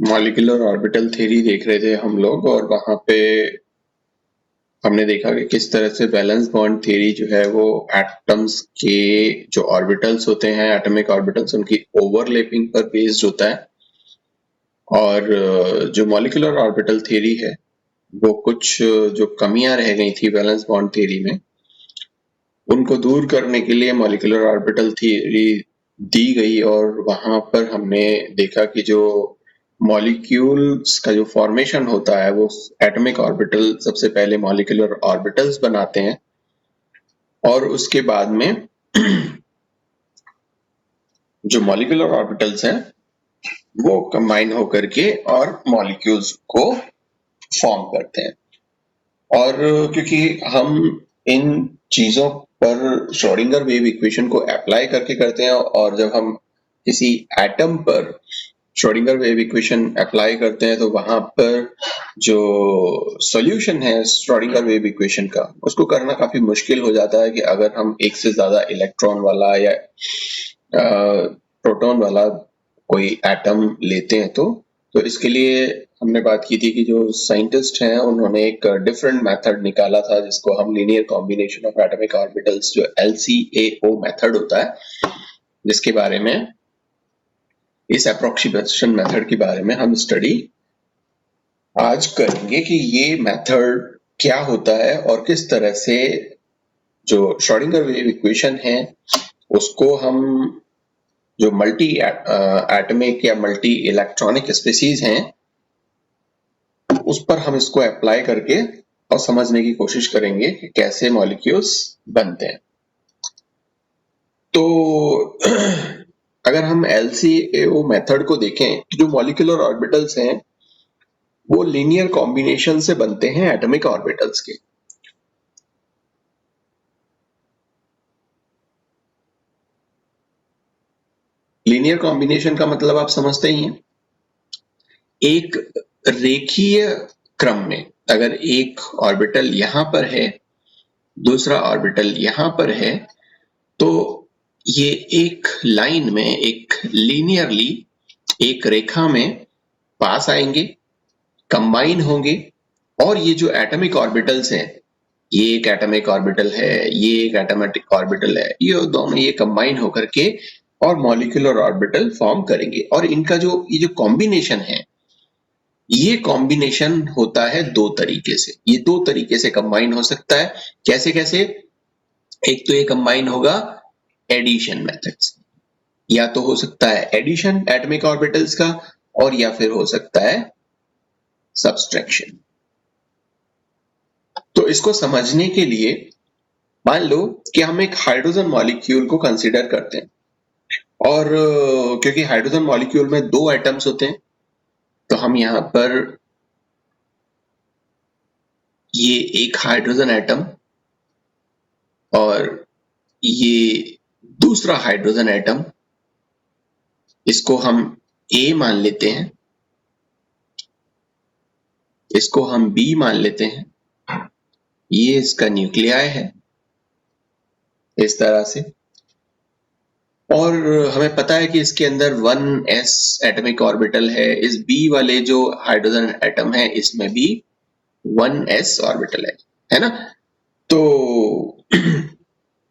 Molecular orbital theory देख रहे थे हम लोग और वहां पे हमने देखा कि किस तरह से वैलेंस बॉन्ड थ्योरी जो है वो एटम्स के जो ऑर्बिटल्स होते हैं एटॉमिक ऑर्बिटल्स उनकी ओवरलैपिंग पर बेस्ड होता है और जो मॉलिक्यूलर ऑर्बिटल थ्योरी है वो कुछ जो कमियां रह गई थी वैलेंस बॉन्ड थ्योरी में उनको दूर करने के लिए मॉलिक्यूलर ऑर्बिटल थ्योरी दी गई और वहां पर हमने देखा कि जो मॉलिक्यूल्स का जो फॉर्मेशन होता है वो एटॉमिक ऑर्बिटल सबसे पहले मॉलिक्यूलर ऑर्बिटल्स बनाते हैं और उसके बाद में जो मॉलिक्यूलर ऑर्बिटल्स हैं वो कंबाइन होकर के और मॉलिक्यूल्स को फॉर्म करते हैं और क्योंकि हम इन चीजों पर श्रोडिंगर वेव इक्वेशन को अप्लाई करके करते हैं और जब हम किसी एटम पर श्रोडिंगर वेव इक्वेशन अप्लाई करते हैं तो वहां पर जो सॉल्यूशन है श्रोडिंगर वेव इक्वेशन का उसको करना काफी मुश्किल हो जाता है कि अगर हम एक से ज्यादा इलेक्ट्रॉन वाला या प्रोटॉन वाला कोई एटम लेते हैं तो इसके लिए हमने बात की थी कि जो साइंटिस्ट हैं उन्होंने एक डिफरेंट मेथड निकाला था जिसको हम linear combination of atomic orbitals जो LCAO मेथड होता है जिसके बारे में इस अप्रोक्सीमेशन मेथड के बारे में हम स्टडी आज करेंगे कि ये मेथड क्या होता है और किस तरह से जो श्रोडिंगर वेव इक्वेशन है उसको हम जो मल्टी एटमिक या मल्टी इलेक्ट्रॉनिक स्पीसीज हैं उस पर हम इसको अप्लाई करके और समझने की कोशिश करेंगे कि कैसे मॉलिक्यूल्स बनते हैं। तो अगर हम LCAO मेथड को देखें तो जो मॉलिक्यूलर ऑर्बिटल्स हैं वो लीनियर कॉम्बिनेशन से बनते हैं एटॉमिक ऑर्बिटल्स के। लीनियर कॉम्बिनेशन का मतलब आप समझते ही हैं, एक रेखीय क्रम में अगर एक ऑर्बिटल यहां पर है दूसरा ऑर्बिटल यहां पर है तो ये एक लाइन में एक लीनियरली एक रेखा में पास आएंगे कंबाइन होंगे और ये जो एटॉमिक ऑर्बिटल्स हैं ये एक एटॉमिक ऑर्बिटल है ये एक एटॉमिक ऑर्बिटल है ये दोनों ये कंबाइन होकर के और मॉलिक्यूलर ऑर्बिटल फॉर्म करेंगे और इनका जो ये जो कॉम्बिनेशन है ये कॉम्बिनेशन होता है दो तरीके से। ये दो तरीके से कंबाइन हो सकता है। कैसे कैसे? एक तो ये कंबाइन होगा एडिशन मेथड से, या तो हो सकता है एडिशन एटॉमिक ऑर्बिटल्स का और या फिर हो सकता है सब्सट्रैक्शन। तो इसको समझने के लिए मान लो कि हम एक हाइड्रोजन मॉलिक्यूल को कंसीडर करते हैं और क्योंकि हाइड्रोजन मॉलिक्यूल में दो एटम्स होते हैं तो हम यहां पर ये एक हाइड्रोजन एटम और ये दूसरा हाइड्रोजन एटम इसको हम A मान लेते हैं, इसको हम B मान लेते हैं, ये इसका न्यूक्लियाई है इस तरह से और हमें पता है कि इसके अंदर 1s एटॉमिक ऑर्बिटल है। इस B वाले जो हाइड्रोजन एटम है इसमें भी 1s ऑर्बिटल है ना। तो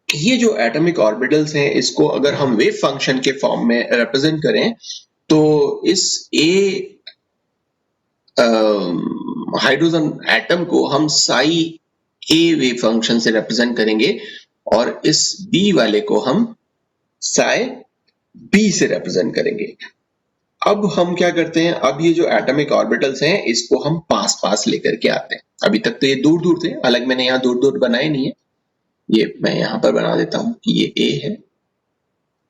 ये जो एटॉमिक ऑर्बिटल्स हैं इसको अगर हम वेव फंक्शन के फॉर्म में रिप्रेजेंट करें तो इस A हाइड्रोजन एटम को हम साई A वेव फंक्शन से रिप्रेजेंट करेंगे और इस B वाले को हम साई B से रिप्रेजेंट करेंगे। अब हम क्या करते हैं, अब ये जो एटॉमिक ऑर्बिटल्स हैं इसको हम पास पास लेकर के आते हैं। अभी तक तो ये दूर दूर थे, अलग मैंने यहाँ दूर दूर बनाए नहीं है, ये मैं यहां पर बना देता हूं कि ये A है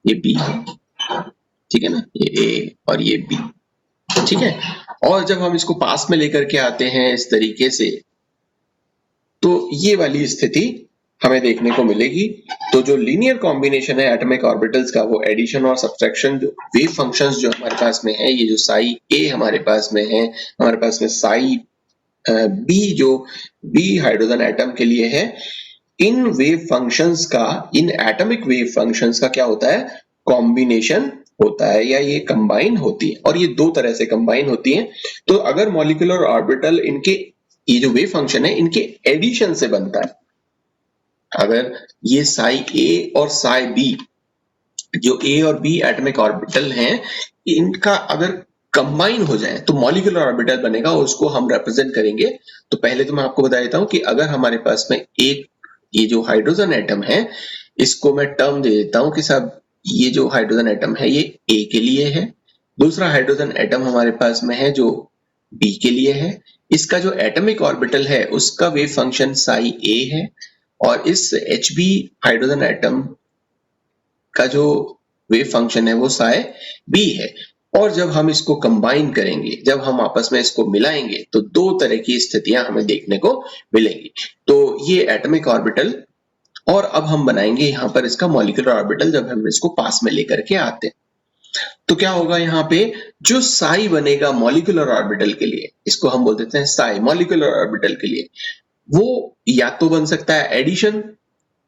ये B है, ठीक है ना, ये A और ये B, ठीक है। और जब हम इसको पास में लेकर के आते हैं इस तरीके से तो ये वाली स्थिति हमें देखने को मिलेगी। तो जो लीनियर कॉम्बिनेशन है एटॉमिक ऑर्बिटल्स का वो एडिशन और सब्ट्रैक्शन जो वेव फंक्शंस जो हमारे पास में है, ये जो साई A हमारे पास में है, हमारे पास में साई B जो B हाइड्रोजन एटम के लिए है, इन वेव फंक्शंस का इन एटॉमिक वेव फंक्शंस का क्या होता है, कॉम्बिनेशन होता है या ये कंबाइन होती है, और ये दो तरह से कंबाइन होती है। तो अगर मॉलिक्यूलर ऑर्बिटल इनके ये जो वेव फंक्शन है इनके एडिशन से बनता है, अगर ये साई ए और साई बी, जो ए और बी एटॉमिक ऑर्बिटल हैं, इनका अगर कंबाइन हो जाए तो मॉलिक्यूलर ऑर्बिटल बनेगा, और उसको हम रिप्रेजेंट करेंगे। तो पहले तो मैं आपको बता देता हूं कि अगर हमारे पास में एक ये जो हाइड्रोजन एटम है, इसको मैं टर्म दे देता हूं कि साहब ये जो हाइड्रोजन एटम है ये ए के लिए है, दूसरा हाइड्रोजन एटम हमारे पास में है जो बी के लिए है। इसका जो एटॉमिक ऑर्बिटल है उसका वेव फंक्शन साई ए है, और इस Hb हाइड्रोजन एटम का जो वेव फंक्शन है वो साई बी है। और जब हम इसको कंबाइन करेंगे, जब हम आपस में इसको मिलाएंगे, तो दो तरह की स्थितियां हमें देखने को मिलेंगी। तो ये एटॉमिक ऑर्बिटल, और अब हम बनाएंगे यहाँ पर इसका मॉलिक्यूलर ऑर्बिटल जब हम इसको पास में लेकर के आते हैं। तो क्या होगा यहाँ पे, जो साई बनेगा मॉलिक्यूलर ऑर्बिटल के लिए, इसको हम बोल देते हैं साई मॉलिक्यूलर ऑर्बिटल के लिए, वो या तो बन सकता है addition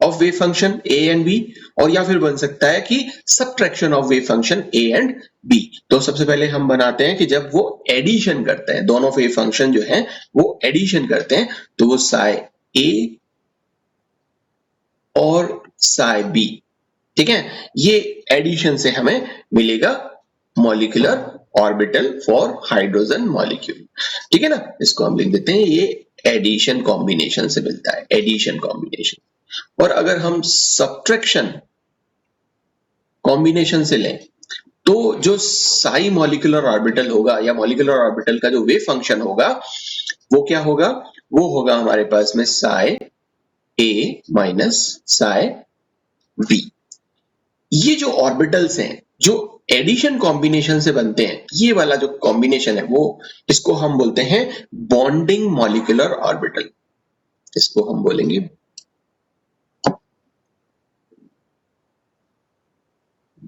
of wave function A and B, और या फिर बन सकता है कि subtraction of wave function A and B. तो सबसे पहले हम बनाते हैं कि जब वो एडिशन करते हैं, दोनों वेव फंक्शन जो है वो एडिशन करते हैं, तो वो साई ए और साई बी, ठीक है, ये एडिशन से हमें मिलेगा molecular orbital for hydrogen molecule, ठीक है ना। इसको हम लिख देते हैं, ये एडिशन कॉम्बिनेशन से मिलता है, एडिशन कॉम्बिनेशन। और अगर हम सबट्रैक्शन कॉम्बिनेशन से लें, तो जो साई मॉलिक्यूलर ऑर्बिटल होगा या मॉलिक्यूलर ऑर्बिटल का जो वेव फंक्शन होगा वो क्या होगा, वो होगा हमारे पास में साई ए माइनस साई बी। ये जो ऑर्बिटल्स हैं जो एडिशन कॉम्बिनेशन से बनते हैं, ये वाला जो कॉम्बिनेशन है वो, इसको हम बोलते हैं बॉन्डिंग मॉलिक्यूलर ऑर्बिटल। इसको हम बोलेंगे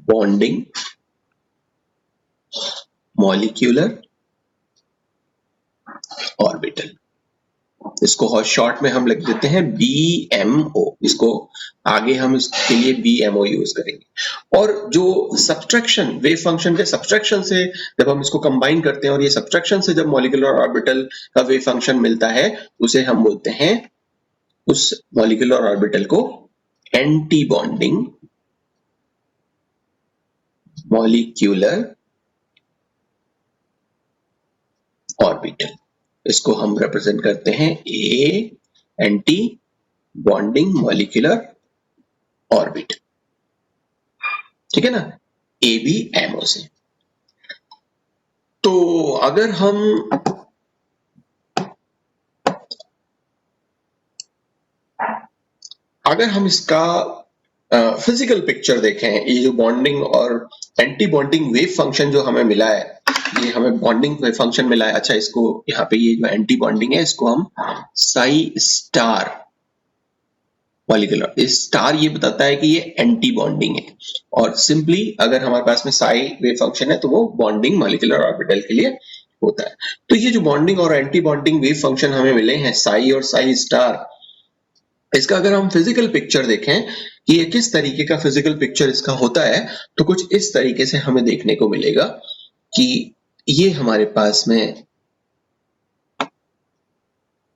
बॉन्डिंग मॉलिक्यूलर ऑर्बिटल। इसको शॉर्ट में हम लिख देते हैं BMO। इसको आगे हम इसके लिए BMO यूज करेंगे। और जो सब्सट्रैक्शन वेव फंक्शन के सब्सट्रैक्शन से जब हम इसको कंबाइन करते हैं, और ये सब्सट्रैक्शन से जब मॉलिक्यूलर ऑर्बिटल का वेव फंक्शन मिलता है, उसे हम बोलते हैं, उस मॉलिक्यूलर ऑर्बिटल को एंटी बॉन्डिंग मॉलिक्यूलर ऑर्बिटल। इसको हम रिप्रेजेंट करते हैं ए एंटी बॉन्डिंग मॉलिक्यूलर ऑर्बिटल, ठीक है ना, ABMO से। तो अगर हम इसका फिजिकल पिक्चर देखें, ये जो बॉन्डिंग और एंटी बॉन्डिंग वेव फंक्शन जो हमें मिला है, ये हमें बॉन्डिंग वेव फंक्शन मिला है। अच्छा, इसको यहाँ पे ये जो एंटी बॉन्डिंग है इसको हम साई स्टार मॉलिक्यूलर, स्टार ये बताता है कि ये एंटी बॉन्डिंग है, और सिंपली अगर हमारे पास में साई वेव फंक्शन है तो वो बॉन्डिंग मॉलिक्यूलर ऑर्बिटल के लिए होता है। तो ये जो बॉन्डिंग और एंटी बॉन्डिंग वेव फंक्शन हमें मिले हैं साई और साई स्टार, इसका अगर हम फिजिकल पिक्चर देखें कि ये किस तरीके का फिजिकल पिक्चर इसका होता है, तो कुछ इस तरीके से हमें देखने को मिलेगा कि ये हमारे पास में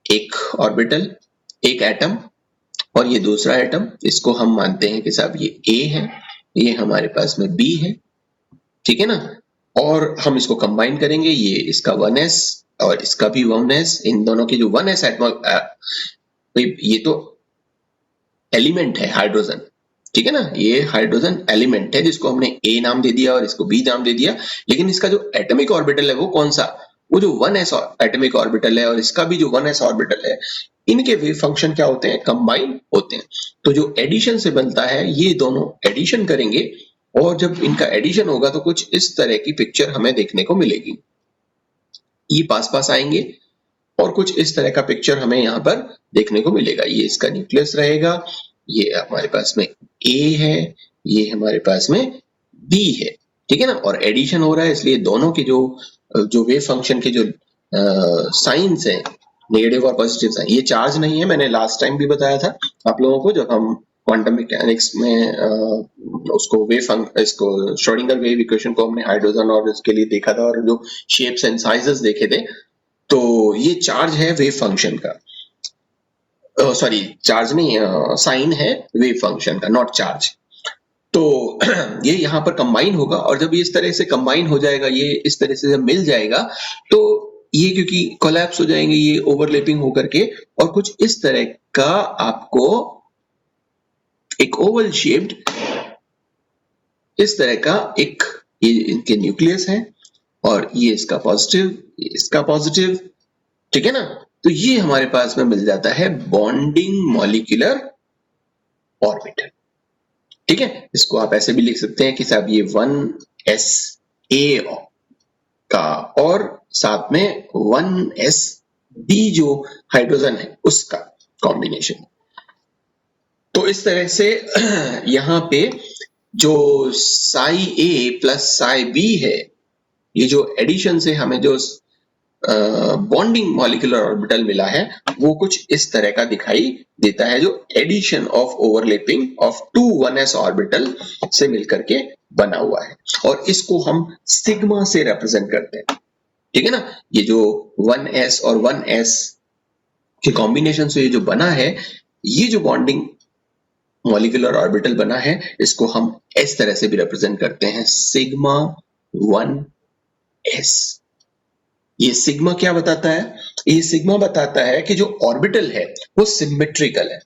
एक ऑर्बिटल, एक एटम, और ये दूसरा एटम, इसको हम मानते हैं कि साहब ये A है, ये हमारे पास में B है, ठीक है ना। और हम इसको कंबाइन करेंगे, ये इसका 1s और इसका भी 1s, इन दोनों की जो 1s ये तो एलिमेंट है हाइड्रोजन, ठीक है ना, ये हाइड्रोजन एलिमेंट है जिसको हमने A नाम दे दिया और इसको B नाम दे दिया। लेकिन इसका जो एटॉमिक ऑर्बिटल है वो कौन सा, वो जो 1s एटॉमिक ऑर्बिटल है और इसका भी जो 1s ऑर्बिटल है, इनके वेव फंक्शन क्या होते हैं, कंबाइन होते हैं। तो जो एडिशन से बनता है, ये दोनों एडिशन करेंगे, और जब इनका एडिशन होगा तो कुछ इस तरह की पिक्चर हमें देखने को मिलेगी। ये पास पास आएंगे और कुछ इस तरह का पिक्चर हमें यहाँ पर देखने को मिलेगा। ये इसका न्यूक्लियस रहेगा, ये हमारे पास में A है, ये हमारे पास में B है, ठीक है ना। और एडिशन हो रहा है, इसलिए दोनों के जो वेव फंक्शन के जो साइंस है, नेगेटिव और पॉजिटिव साइन, ये चार्ज नहीं है, मैंने लास्ट टाइम भी बताया था आप लोगों को जब हम क्वांटम मैकेनिक्स में उसको इसको श्रोडिंगर वेव इक्वेशन को हमने हाइड्रोजन और इसके लिए देखा था और जो शेप्स एंड साइजेस देखे थे। तो ये चार्ज है वेव फंक्शन का, सॉरी चार्ज नहीं, साइन है वेव फंक्शन का, नॉट चार्ज। तो ये यहाँ पर कंबाइन होगा और जब ये इस तरह से कंबाइन हो जाएगा, ये इस तरह से जब मिल जाएगा तो ये क्योंकि कोलैप्स हो जाएंगे ये ओवरलैपिंग होकर के, और कुछ इस तरह का आपको एक ओवल शेप्ड इस तरह का एक, ये इनके न्यूक्लियस है और ये इसका पॉजिटिव, ये इसका पॉजिटिव, ठीक है ना। तो ये हमारे पास में मिल जाता है बॉन्डिंग मॉलिक्यूलर ऑर्बिटल, ठीक है। इसको आप ऐसे भी लिख सकते हैं कि साहब ये 1sa का और साथ में 1sb जो हाइड्रोजन है उसका कॉम्बिनेशन। तो इस तरह से यहाँ पे जो Sai A plus psi B है, ये जो एडिशन से हमें जो बॉन्डिंग मॉलिक्यूलर ऑर्बिटल मिला है वो कुछ इस तरह का दिखाई देता है, जो addition of overlapping of 2 1s orbital से मिलकर के बना हुआ है, और इसको हम सिग्मा से रिप्रेजेंट करते हैं, ठीक है ना। ये जो 1s और 1s के कॉम्बिनेशन से ये जो बना है, ये जो बॉन्डिंग मॉलिक्यूलर ऑर्बिटल बना है, इसको हम इस तरह से भी रिप्रेजेंट करते हैं, सिग्मा 1s। ये सिग्मा क्या बताता है? ये सिग्मा बताता है कि जो ऑर्बिटल है वो सिमेट्रिकल है।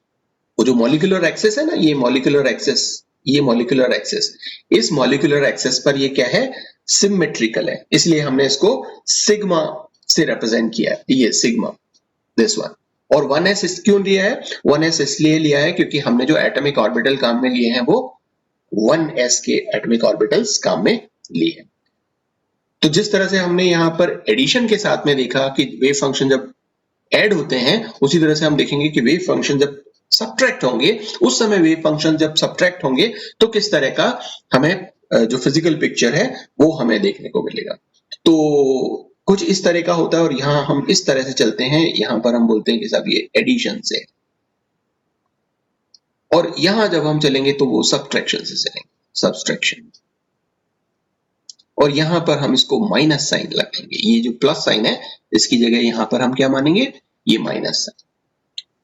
वो जो मॉलिक्यूलर एक्सेस है ना, ये मॉलिक्यूलर एक्सेस, ये मॉलिक्यूलर एक्सेस, इस मॉलिक्यूलर एक्सेस पर ये क्या है? सिमेट्रिकल है, इसलिए हमने इसको सिग्मा से रिप्रेजेंट किया है, ये सिग्मा, दिस वन। और 1s क्यों लिया है? 1s इसलिए लिया है क्योंकि हमने जो एटॉमिक ऑर्बिटल काम में लिए हैं वो 1s के एटॉमिक ऑर्बिटल्स काम में लिए हैं। तो जिस तरह से हमने यहाँ पर एडिशन के साथ में देखा कि वेव फंक्शन जब ऐड होते हैं, उसी तरह से हम देखेंगे कि वेव फंक्शन जब सब्ट्रैक्ट होंगे, उस समय वेव फंक्शन जब सब्ट्रैक्ट होंगे तो किस तरह का हमें जो फिजिकल पिक्चर है वो हमें देखने को मिलेगा। तो कुछ इस तरह का होता है, और यहाँ हम इस तरह से चलते हैं, यहाँ पर हम बोलते हैं कि साहब ये एडिशन से, और यहाँ जब हम चलेंगे तो वो सब्ट्रैक्शन से चलेंगे, सब्ट्रैक्शन। और यहाँ पर हम इसको माइनस साइन लगाएंगे, ये जो प्लस साइन है इसकी जगह यहाँ पर हम क्या मानेंगे? ये माइनस साइन,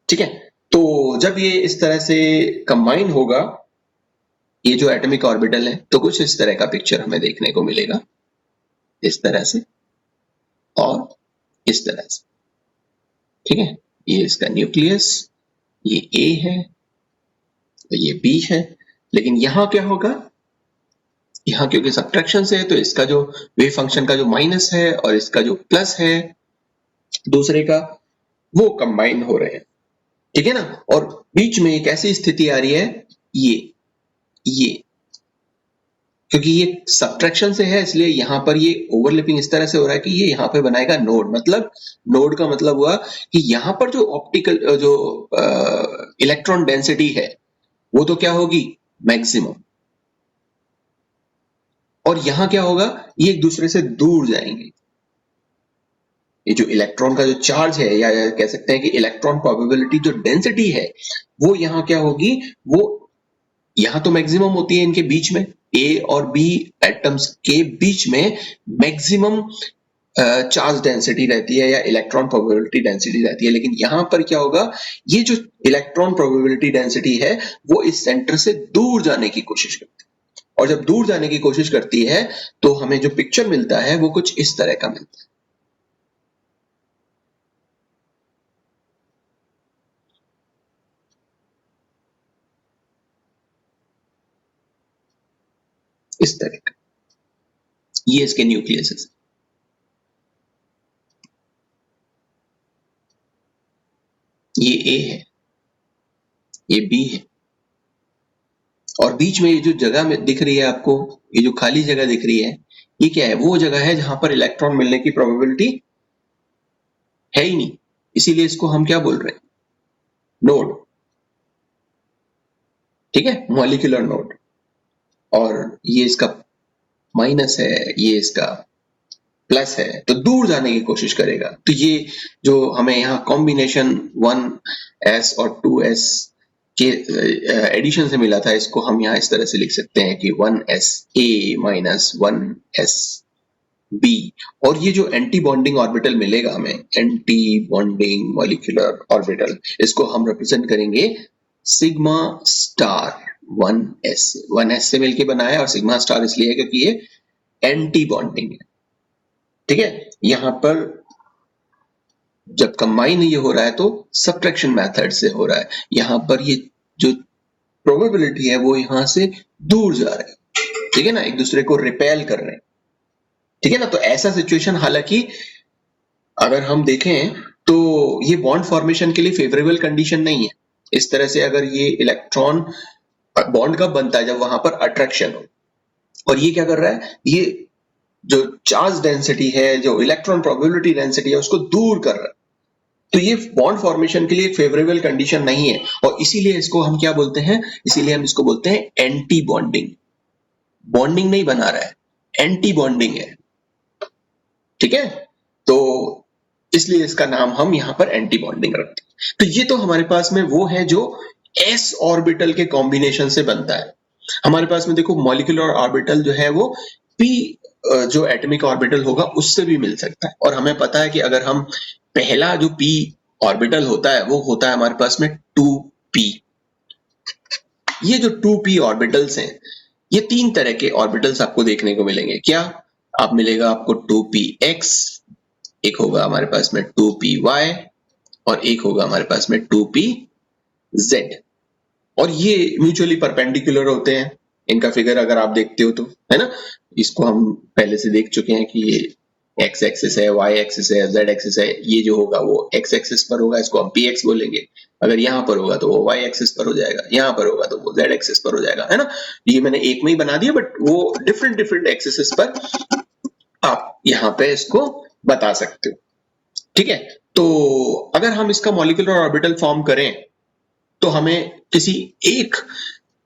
ठीक है। तो जब ये इस तरह से कंबाइन होगा ये जो एटॉमिक ऑर्बिटल है, तो कुछ इस तरह का पिक्चर हमें देखने को मिलेगा, इस तरह से और इस तरह से, ठीक है। ये इसका न्यूक्लियस, ये ए है, ये बी है, लेकिन यहाँ क्या होगा? यहाँ क्योंकि सब्ट्रैक्शन से है तो इसका जो वेव फंक्शन का जो माइनस है और इसका जो प्लस है दूसरे का, वो कंबाइन हो रहे हैं, ठीक है ना। और बीच में एक ऐसी स्थिति आ रही है, ये क्योंकि ये सब्ट्रैक्शन से है इसलिए यहाँ पर ये ओवरलैपिंग इस तरह से हो रहा है कि ये यहाँ पे बनाएगा नोड। मतलब नोड का मतलब हुआ कि यहाँ पर जो ऑप्टिकल जो इलेक्ट्रॉन डेंसिटी है वो तो क्या होगी? मैक्सिमम। और यहाँ क्या होगा? ये एक दूसरे से दूर जाएंगे। ये जो इलेक्ट्रॉन का जो चार्ज है, या कह सकते हैं कि इलेक्ट्रॉन प्रोबेबिलिटी जो डेंसिटी है, वो यहाँ क्या होगी? वो यहाँ तो मैक्सिमम होती है इनके बीच में, ए और बी एटम्स के बीच में मैक्सिमम चार्ज डेंसिटी रहती है या इलेक्ट्रॉन प्रोबेबिलिटी डेंसिटी रहती है। लेकिन यहाँ पर क्या होगा? ये जो इलेक्ट्रॉन प्रोबेबिलिटी डेंसिटी है वो इस सेंटर से दूर जाने की कोशिश करती है, और जब दूर जाने की कोशिश करती है तो हमें जो पिक्चर मिलता है वो कुछ इस तरह का मिलता है। इस तरह का, ये इसके न्यूक्लियस है, ये ए है, ये बी है, और बीच में ये जो जगह में दिख रही है आपको, ये जो खाली जगह दिख रही है, ये क्या है? वो जगह है जहां पर इलेक्ट्रॉन मिलने की प्रोबेबिलिटी है ही नहीं, इसीलिए इसको हम क्या बोल रहे हैं? नोड, ठीक है, मॉलिक्यूलर नोड। और ये इसका माइनस है, ये इसका प्लस है, तो दूर जाने की कोशिश करेगा। तो ये जो हमें यहाँ कॉम्बिनेशन 1s और 2s के एडिशन से मिला था, इसको हम यहाँ इस तरह से लिख सकते हैं कि 1sa माइनस 1sb। और ये जो एंटी बॉन्डिंग ऑर्बिटल मिलेगा हमें, एंटी बॉन्डिंग मॉलिक्यूलर ऑर्बिटल, इसको हम रिप्रेजेंट करेंगे सिग्मा स्टार 1s से मिलके बना है, और सिग्मा स्टार इसलिए है क्योंकि ये एंटी बॉन्डिंग है। ठीक है, यहां पर जब कंबाइन ये हो रहा है तो सब्ट्रैक्शन मेथड से हो रहा है, यहां पर ये जो प्रोबेबिलिटी है वो यहां से दूर जा रहा है, ठीक है ना, एक दूसरे को रिपेल कर रहे हैं, ठीक है ना। तो ऐसा सिचुएशन, हालांकि अगर हम देखें तो ये बॉन्ड फॉर्मेशन के लिए फेवरेबल कंडीशन नहीं है। इस तरह से अगर ये इलेक्ट्रॉन, बॉन्ड कब बनता है, जब वहां पर अट्रैक्शन हो, और ये क्या कर रहा है, ये जो चार्ज डेंसिटी है, जो इलेक्ट्रॉन प्रोबेबिलिटी डेंसिटी है, उसको दूर कर रहा है। तो ये बॉन्ड फॉर्मेशन के लिए एक फेवरेबल कंडीशन नहीं है, और इसीलिए इसको हम क्या बोलते हैं, इसीलिए हम इसको बोलते हैं एंटी बॉन्डिंग। बॉन्डिंग नहीं बना रहा है, एंटी बॉन्डिंग है, ठीक है। तो इसलिए इसका नाम हम यहां पर एंटी बॉन्डिंग रखते हैं। तो ये तो हमारे पास में वो है जो s ऑर्बिटल के कॉम्बिनेशन से बनता है। हमारे पास में देखो मॉलिक्यूलर ऑर्बिटल जो है वो p जो एटॉमिक ऑर्बिटल होगा उससे भी मिल सकता है, और हमें पता है कि अगर हम पहला जो p ऑर्बिटल होता है वो होता है हमारे पास में 2p। ये जो 2p ऑर्बिटल्स हैं, ये तीन तरह के ऑर्बिटल्स आपको देखने को मिलेंगे। क्या आप मिलेगा आपको 2px, एक होगा हमारे पास में 2py, और एक होगा हमारे पास में 2pz। और ये म्यूचुअली परपेंडिकुलर होते हैं। इनका फिगर अगर आप देखते हो तो, है ना, इसको हम पहले से देख चुके हैं कि ये x एक्सिस है, y एक्सिस है, z एक्सिस है। ये जो होगा वो x एक्सिस पर होगा, इसको हम px बोलेंगे। अगर यहाँ पर होगा तो वो y एक्सिस पर हो जाएगा, यहाँ पर होगा तो वो z एक्सिस पर हो जाएगा, है ना। ये मैंने एक में ही बना दिया, बट वो डिफरेंट डिफरेंट एक्सिस पर आप यहाँ पे इसको बता सकते हो, ठीक है। तो अगर हम इसका मॉलिक्यूलर ऑर्बिटल फॉर्म करें तो हमें किसी एक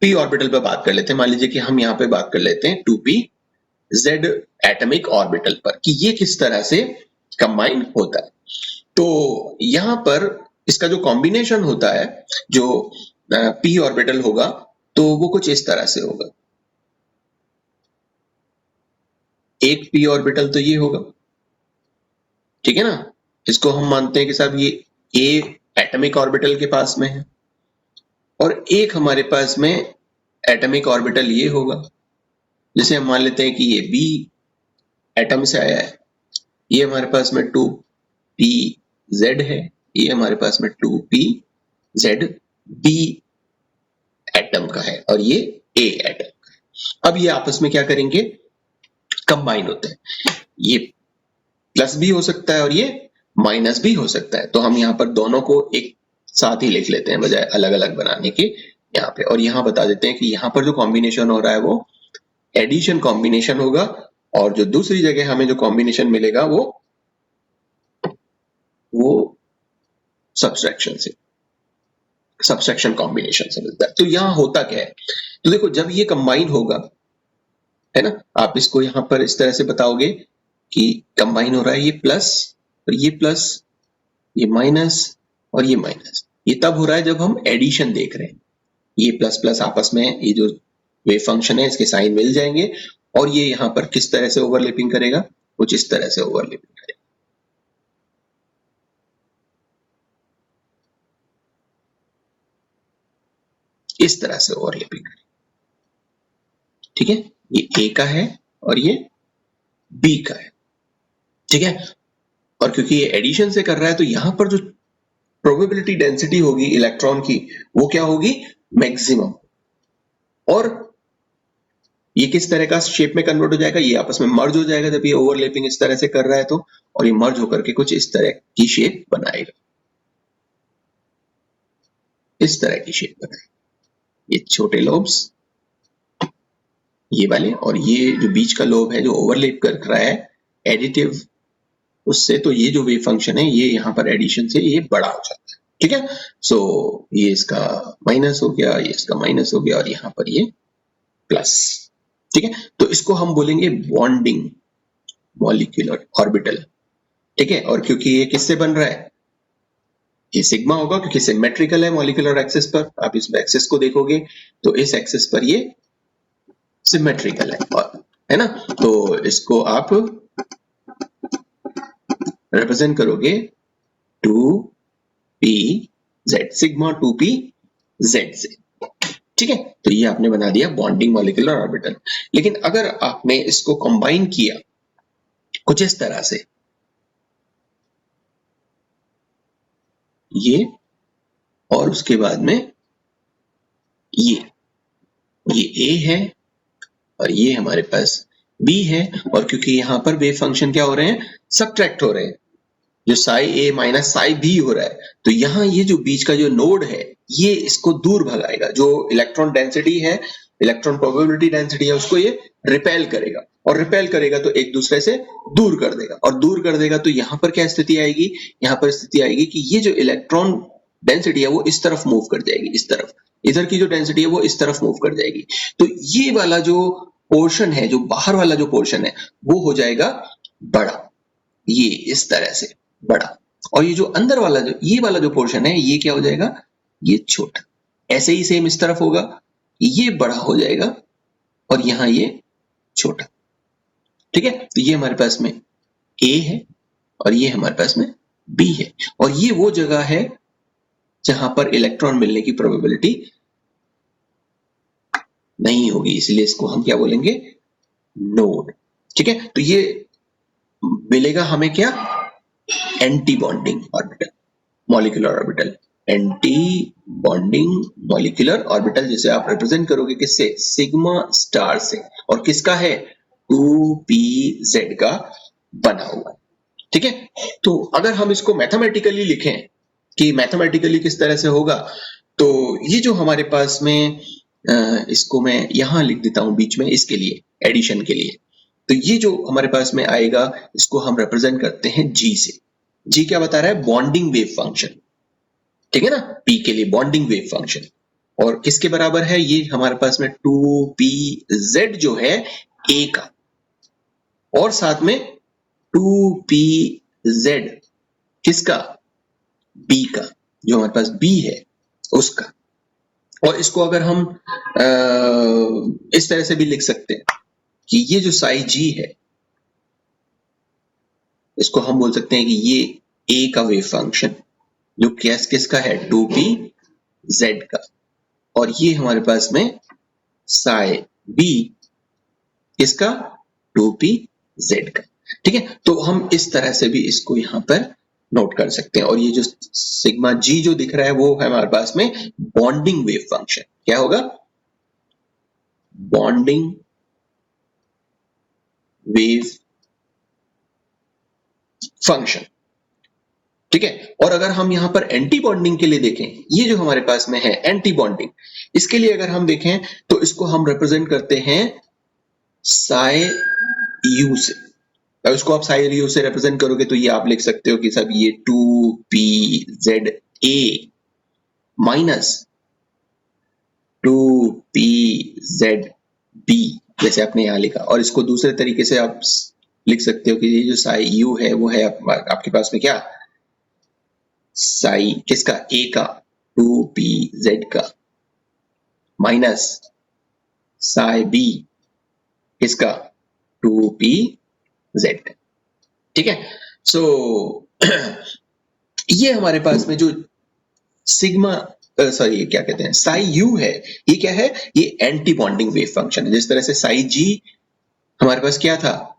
p ऑर्बिटल पे बात कर लेते हैं। मान लीजिए कि हम यहाँ पे बात कर लेते हैं 2pz एटॉमिक ऑर्बिटल पर, कि ये किस तरह से कंबाइन होता है। तो यहाँ पर इसका जो कॉम्बिनेशन होता है, जो p ऑर्बिटल होगा, तो वो कुछ इस तरह से होगा। एक p ऑर्बिटल तो ये होगा, ठीक है ना। इसको हम मानते हैं कि साहब ये a एटॉमिक ऑर्बिटल के पास में है, और एक हमारे पास में एटॉमिक ऑर्बिटल ये होगा। जैसे हम मान लेते हैं कि ये b एटम से आया है, ये हमारे पास में 2pz है, ये हमारे पास में 2pz b एटम का है, और ये a एटम का है। अब ये आपस में क्या करेंगे, कंबाइन होते हैं। ये प्लस भी हो सकता है और ये माइनस भी हो सकता है, तो हम यहाँ पर दोनों को एक साथ ही लिख लेते हैं बजाय अलग अलग बनाने के यहाँ पे। और यहाँ बता देते हैं कि यहाँ पर जो कॉम्बिनेशन हो रहा है वो एडिशन कॉम्बिनेशन होगा, और जो दूसरी जगह हमें जो कॉम्बिनेशन मिलेगा वो सब्सट्रैक्शन से, सब्सट्रैक्शन कॉम्बिनेशन से मिलता है। तो यहाँ होता क्या है, तो देखो जब ये कंबाइन होगा, है ना, आप इसको यहाँ पर इस तरह से बताओगे कि कंबाइन हो रहा है, ये प्लस और ये प्लस, ये माइनस और ये माइनस। ये तब हो रहा है जब हम एडिशन देख रहे हैं। ये प्लस प्लस आपस में, ये जो वेव फंक्शन है इसके साइन मिल जाएंगे, और ये यहाँ पर किस तरह से ओवरलैपिंग करेगा, कुछ इस तरह से ओवरलैपिंग करेगा। इस तरह से ओवरलैपिंग करेगा, ठीक है। ये ए का है और ये बी का है, ठीक है। और क्योंकि ये एडिशन से कर रहा है तो यहां पर जो प्रोबेबिलिटी डेंसिटी होगी इलेक्ट्रॉन की, वो क्या होगी, मैक्सिमम। और ये किस तरह का शेप में कन्वर्ट हो जाएगा, ये आपस में मर्ज हो जाएगा जब ये ओवरलैपिंग इस तरह से कर रहा है तो, और ये मर्ज होकर के कुछ इस तरह की शेप बनाएगा, इस तरह की शेप बनाएगा। ये छोटे लोब्स, ये वाले, और ये जो बीच का लोब है जो ओवरलैप कर रहा है एडिटिव उससे, तो ये जो वेव फंक्शन है ये यहाँ पर एडिशन से ये बड़ा हो जाता है, ठीक है। सो ये इसका माइनस हो गया, ये इसका माइनस हो गया, और यहाँ पर ये प्लस, ठीक है। तो इसको हम बोलेंगे बॉन्डिंग मॉलिक्यूलर ऑर्बिटल, ठीक है। और क्योंकि ये किससे बन रहा है, ये सिग्मा होगा क्योंकि सिमेट्रिकल है मॉलिक्यूलर एक्सिस पर। आप इस एक्सिस को देखोगे तो इस एक्सिस पर ये सिमेट्रिकल है, और है ना। तो इसको आप रिप्रेजेंट करोगे 2pz, सिग्मा 2pz से। ठीक है, तो ये आपने बना दिया बॉन्डिंग मॉलिक्यूलर ऑर्बिटल। लेकिन अगर आपने इसको कंबाइन किया कुछ इस तरह से, ये और उसके बाद में ये A है और ये हमारे पास B है, और क्योंकि यहां पर वेव फंक्शन क्या हो रहे हैं, सब्ट्रैक्ट हो रहे हैं, जो Sai A minus psi B हो रहा है, तो यहाँ ये जो बीच का जो नोड है ये इसको दूर भगाएगा। जो इलेक्ट्रॉन डेंसिटी है, इलेक्ट्रॉन प्रोबेबिलिटी डेंसिटी है, उसको ये रिपेल करेगा, और रिपेल करेगा तो एक दूसरे से दूर कर देगा, और दूर कर देगा तो यहाँ पर क्या स्थिति आएगी, यहाँ पर स्थिति आएगी कि ये जो इलेक्ट्रॉन डेंसिटी है वो इस तरफ मूव कर जाएगी, इस तरफ, इधर की जो डेंसिटी है वो इस तरफ मूव कर जाएगी। तो ये वाला जो पोर्शन है, जो बाहर वाला जो पोर्शन है, वो हो जाएगा बड़ा, ये इस तरह से बड़ा, और ये जो अंदर वाला जो ये वाला जो पोर्शन है ये क्या हो जाएगा, ये छोटा। ऐसे ही सेम इस तरफ होगा, ये बड़ा हो जाएगा और यहां ये छोटा। ठीक है, तो ये हमारे पास में A है और ये हमारे पास में B है, और ये वो जगह है जहां पर इलेक्ट्रॉन मिलने की प्रोबेबिलिटी नहीं होगी, इसलिए इसको हम क्या बोलेंगे, नोड। ठीक है, तो ये मिलेगा हमें क्या, anti bonding orbital, molecular orbital, anti bonding molecular orbital, जिसे आप रिप्रेजेंट करोगे किससे, सिग्मा स्टार से, और किसका है, 2pz का बना हुआ। ठीक है, तो अगर हम इसको मैथमेटिकली लिखें कि मैथमेटिकली किस तरह से होगा, तो ये जो हमारे पास में इसको मैं यहां लिख देता हूं बीच में, इसके लिए एडिशन के लिए। तो ये जो हमारे पास में आएगा इसको हम रिप्रेजेंट करते हैं G से। G क्या बता रहा है, बॉन्डिंग वेव फंक्शन। ठीक है ना, P के लिए बॉन्डिंग वेव फंक्शन, और किसके बराबर है, ये हमारे पास में 2pz जो है A का, और साथ में 2pz किसका, B का, जो हमारे पास B है उसका। और इसको अगर हम इस तरह से भी लिख सकते हैं कि ये जो साई G है, इसको हम बोल सकते हैं कि ये A का वेव फंक्शन, जो किसका है, 2pz का, और ये हमारे पास में साई B किसका, 2pz का। ठीक है, तो हम इस तरह से भी इसको यहां पर नोट कर सकते हैं, और ये जो सिग्मा G जो दिख रहा है वो है हमारे पास में बॉन्डिंग वेव फंक्शन। क्या होगा, बॉन्डिंग वेव फंक्शन। ठीक है, और अगर हम यहां पर एंटी बॉन्डिंग के लिए देखें, ये जो हमारे पास में है एंटी बॉन्डिंग, इसके लिए अगर हम देखें तो इसको हम रिप्रेजेंट करते हैं साई U से। अब इसको आप साई U से रिप्रेजेंट करोगे तो ये आप लिख सकते हो कि सब ये 2pza माइनस 2pzb, जैसे आपने यहां लिखा, और इसको दूसरे तरीके से आप लिख सकते हो कि ये जो साई U है वो है आपके पास में क्या, साई किसका, A का, 2pz का, माइनस साई B किसका, 2pz का। ठीक है, सो ये हमारे पास में जो सिग्मा सॉरी क्या कहते हैं, साई U है, ये क्या है, ये एंटी बॉन्डिंग वेव फंक्शन है। जिस तरह से साई G हमारे पास क्या था,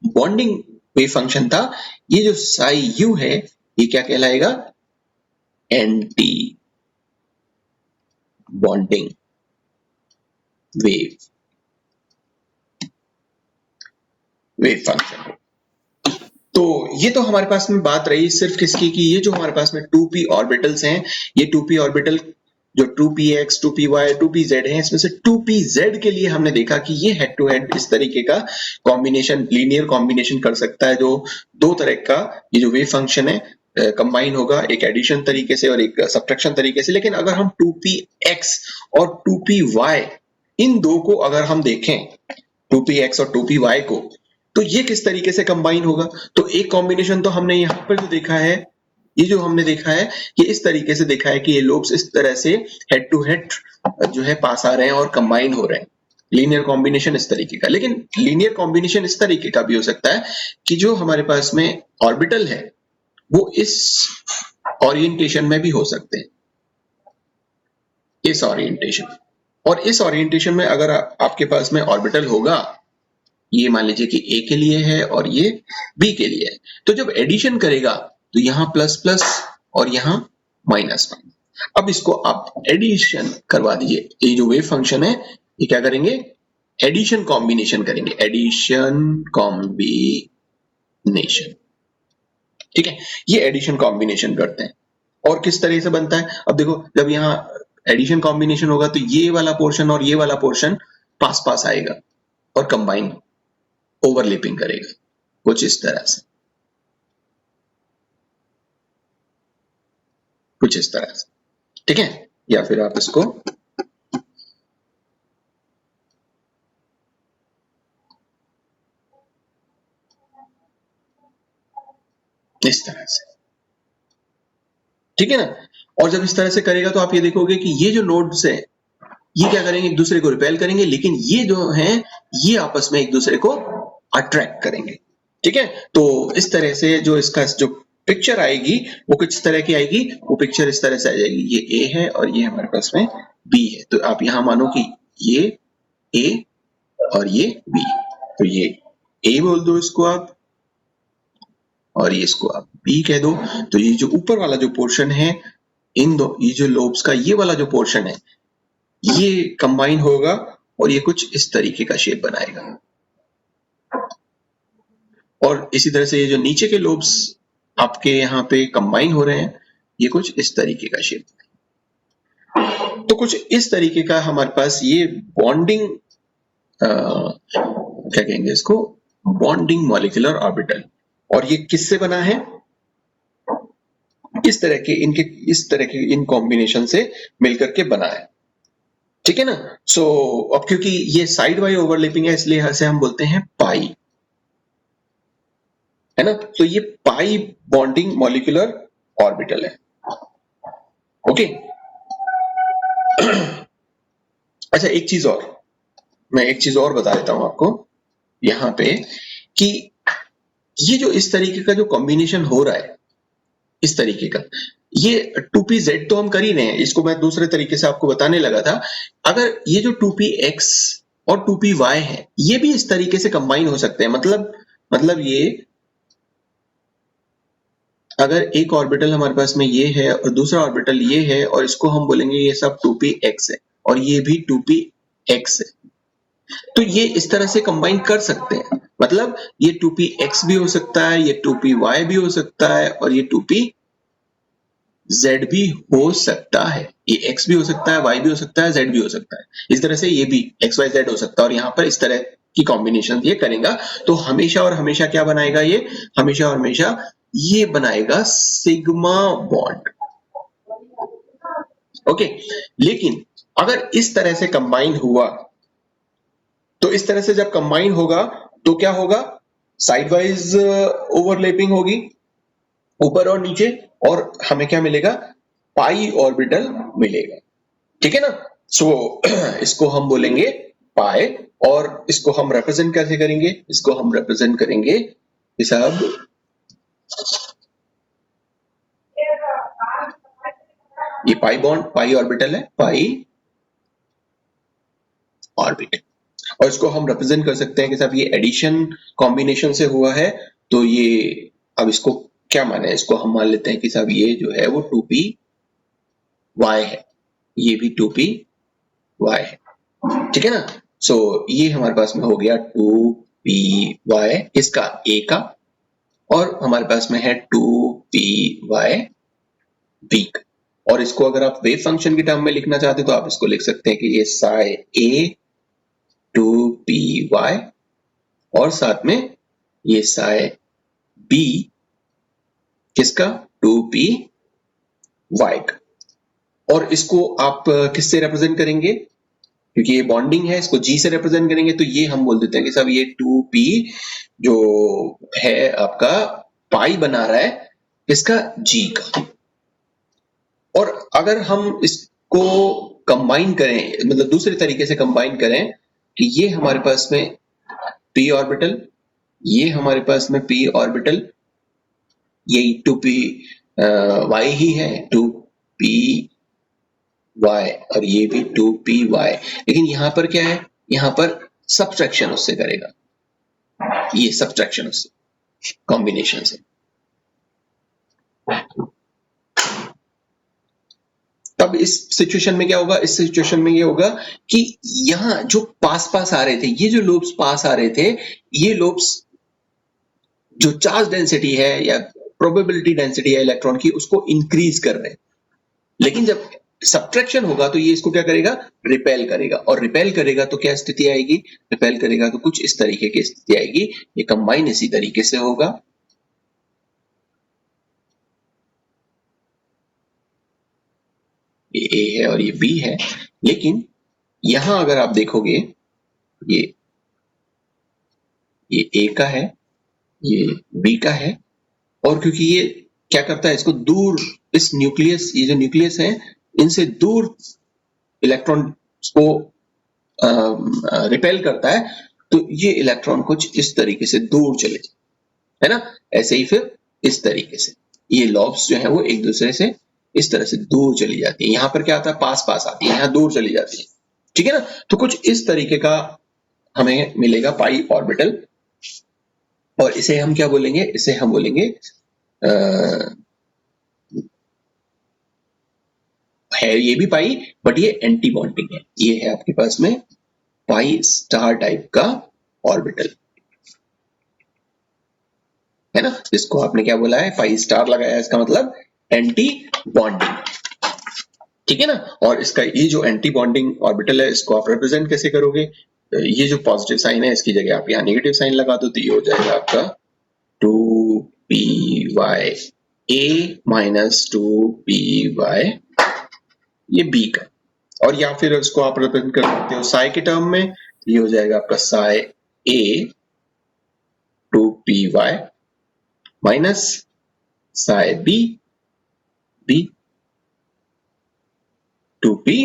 बॉन्डिंग वेव फंक्शन था, ये जो साई U है ये क्या कहलाएगा, एंटी बॉन्डिंग वेव फंक्शन। तो ये तो हमारे पास में बात रही सिर्फ किसकी, कि ये जो हमारे पास में 2p ऑर्बिटल्स हैं, ये 2p ऑर्बिटल जो 2px, 2py, 2pz है, इसमें से 2pz के लिए हमने देखा कि ये हेड टू हेड इस तरीके का कॉम्बिनेशन, लीनियर कॉम्बिनेशन कर सकता है, जो दो तरह का ये जो वेव फंक्शन है कंबाइन होगा, एक एडिशन तरीके से और एक सब्ट्रैक्शन तरीके से। लेकिन अगर हम 2px और 2py इन दो को अगर हम देखें, 2px और 2py को, तो ये किस तरीके से कंबाइन होगा, तो एक कॉम्बिनेशन तो हमने यहां पर जो देखा है ये जो हमने देखा है कि इस तरीके से देखा है कि ये लोब्स इस तरह से हेड टू हेड जो है पास आ रहे हैं और कंबाइन हो रहे हैं। लीनियर कॉम्बिनेशन इस तरीके का, लेकिन लीनियर कॉम्बिनेशन इस तरीके का भी हो सकता है कि जो हमारे पास में ऑर्बिटल है वो इस ओरिएंटेशन में भी हो सकते हैं, इस ओरिएंटेशन। और इस ओरिएंटेशन में अगर आपके पास में ऑर्बिटल होगा, ये मान लीजिए कि ए के लिए है और ये बी के लिए है, तो जब एडिशन करेगा तो यहां प्लस प्लस और यहां माइनस माइनस। अब इसको आप एडिशन करवा दीजिए। ये जो वेव फंक्शन है ये क्या करेंगे, एडिशन कॉम्बिनेशन करेंगे, एडिशन कॉम्बिनेशन। ठीक है, ये एडिशन कॉम्बिनेशन करते हैं। और किस तरह से बनता है, अब देखो जब यहाँ एडिशन कॉम्बिनेशन होगा तो ये वाला पोर्शन और ये वाला पोर्शन पास पास आएगा और कंबाइन ओवरलैपिंग करेगा कुछ इस तरह से, कुछ इस तरह से। ठीक है, या फिर आप इसको इस तरह से, ठीक है ना। और जब इस तरह से करेगा तो आप ये देखोगे कि ये जो नोड्स है ये क्या करेंगे, एक दूसरे को रिपेल करेंगे, लेकिन ये जो है ये आपस में एक दूसरे को अट्रैक्ट करेंगे। ठीक है, तो इस तरह से जो इसका जो पिक्चर आएगी वो कुछ तरह की आएगी, वो पिक्चर इस तरह से आ जाएगी। ये ए है और ये हमारे पास में बी है, तो आप यहां मानो कि ये ए और ये बी, तो ये ए बोल दो इसको आप और ये इसको आप बी कह दो। तो ये जो ऊपर वाला जो पोर्शन है इन दो, ये जो लोब्स का ये वाला जो पोर्शन है ये कंबाइन होगा और ये कुछ इस तरीके का शेप बनाएगा। और इसी तरह से ये जो नीचे के लोब्स आपके यहाँ पे कंबाइन हो रहे हैं ये कुछ इस तरीके का शेप। तो कुछ इस तरीके का हमारे पास ये बॉन्डिंग क्या कहेंगे इसको, बॉन्डिंग मॉलिक्यूलर ऑर्बिटल। और ये किससे बना है, इस तरह के इन कॉम्बिनेशन से मिलकर के बना है। ठीक है ना। सो अब क्योंकि ये साइड वाइज ओवरलैपिंग है इसलिए इसे हम बोलते हैं पाई, है ना। तो ये पाई बॉन्डिंग मॉलिक्यूलर ऑर्बिटल है। ओके। अच्छा, मैं एक चीज और बता देता हूं आपको यहां पे कि ये जो इस तरीके का जो कॉम्बिनेशन हो रहा है इस तरीके का, ये 2pz तो हम कर ही रहे हैं, इसको मैं दूसरे तरीके से आपको बताने लगा था। अगर ये जो 2px और 2py है ये भी इस तरीके से कंबाइन हो सकते हैं। मतलब ये अगर एक ऑर्बिटल हमारे पास में ये है और दूसरा ऑर्बिटल ये है और इसको हम बोलेंगे ये सब 2px है और ये भी 2px है, तो ये इस तरह से कंबाइन कर सकते हैं। मतलब ये 2px भी हो सकता है, ये 2py भी हो सकता है और ये 2pz भी हो सकता है। ये x भी हो सकता है, y भी हो सकता है, z भी हो सकता है। इस तरह से ये भी xyz हो सकता है और यहाँ पर इस तरह की कॉम्बिनेशन ये करेगा तो हमेशा और हमेशा क्या बनाएगा, ये हमेशा और हमेशा ये बनाएगा सिग्मा बॉन्ड। ओके, लेकिन अगर इस तरह से कंबाइन हुआ तो इस तरह से जब कंबाइन होगा तो क्या होगा, साइडवाइज ओवरलैपिंग होगी ऊपर और नीचे, और हमें क्या मिलेगा, पाई ऑर्बिटल मिलेगा। ठीक है ना। सो इसको हम बोलेंगे पाई, और इसको हम रिप्रेजेंट कैसे करेंगे, इसको हम रिप्रेजेंट करेंगे साहब ये पाई बॉन्ड, पाई ऑर्बिटल है, पाई ऑर्बिटल। और इसको हम रिप्रेजेंट कर सकते हैं कि साहब ये एडिशन कॉम्बिनेशन से हुआ है, तो ये अब इसको क्या माने, इसको हम मान लेते हैं कि साहब ये जो है वो 2py है, ये भी 2py है। ठीक है ना। सो ये हमारे पास में हो गया 2py इसका a का, और हमारे पास में है 2py b का। और इसको अगर आप वेव फंक्शन के टर्म में लिखना चाहते तो आप इसको लिख सकते हैं कि ये साई a 2py और साथ में ये साई b किसका, 2py का। और इसको आप किससे रिप्रेजेंट करेंगे, क्योंकि ये बॉन्डिंग है इसको g से रिप्रेजेंट करेंगे, तो ये हम बोल देते हैं कि साहब ये 2p जो है आपका पाई बना रहा है, इसका G का। और अगर हम इसको कंबाइन करें, मतलब दूसरे तरीके से कंबाइन करें कि ये हमारे पास में p ऑर्बिटल, ये हमारे पास में p ऑर्बिटल, ये 2p y ही है, 2p y, और ये भी 2p y, लेकिन यहां पर क्या है, यहां पर सब्ट्रैक्शन उससे करेगा, ये सब्ट्रैक्शन उससे कॉम्बिनेशन से। तब इस सिचुएशन में क्या होगा, इस सिचुएशन में ये होगा कि यहां जो पास पास आ रहे थे, ये जो लोब्स पास आ रहे थे, ये लोब्स जो चार्ज डेंसिटी है या प्रोबेबिलिटी डेंसिटी है इलेक्ट्रॉन की, उसको इंक्रीज कर रहे हैं। लेकिन जब सब्ट्रैक्शन होगा तो ये इसको क्या करेगा, रिपेल करेगा, और रिपेल करेगा तो क्या स्थिति आएगी, रिपेल करेगा तो कुछ इस तरीके की स्थिति आएगी। ये कंबाइन इसी तरीके से होगा, ये A है और ये B है। लेकिन यहां अगर आप देखोगे, ये A का है, ये B का है, और क्योंकि ये क्या करता है, इसको दूर, इस न्यूक्लियस, ये जो न्यूक्लियस है, इनसे दूर इलेक्ट्रॉन को रिपेल करता है, तो ये इलेक्ट्रॉन कुछ इस तरीके से दूर चले जाए, है ना। ऐसे ही फिर इस तरीके से ये लॉब्स जो है वो एक दूसरे से इस तरह से दूर चली जाती है। यहां पर क्या आता है, पास पास आती है, यहां दूर चली जाती है, ठीक है ना। तो कुछ इस तरीके का हमें मिलेगा पाई ऑर्बिटल, और इसे हम क्या बोलेंगे, इसे हम बोलेंगे है ये भी पाई, बट ये एंटी बॉन्डिंग है। ये है आपके पास में पाई स्टार टाइप का ऑर्बिटल, है ना। इसको आपने क्या बोला है, पाई स्टार लगाया है, इसका मतलब एंटी बॉन्डिंग, ठीक है ना। और इसका ये जो एंटी बॉन्डिंग ऑर्बिटल है, इसको आप रिप्रेजेंट कैसे करोगे, ये जो पॉजिटिव साइन है इसकी जगह आप यहाँ नेगेटिव साइन लगा दो, तो ये हो जाएगा आपका 2py a माइनस 2py, ये b का। और या फिर इसको आप रिप्रेजेंट कर सकते हो साई के टर्म में, तो ये हो जाएगा आपका Sai a 2py minus psi b 2py,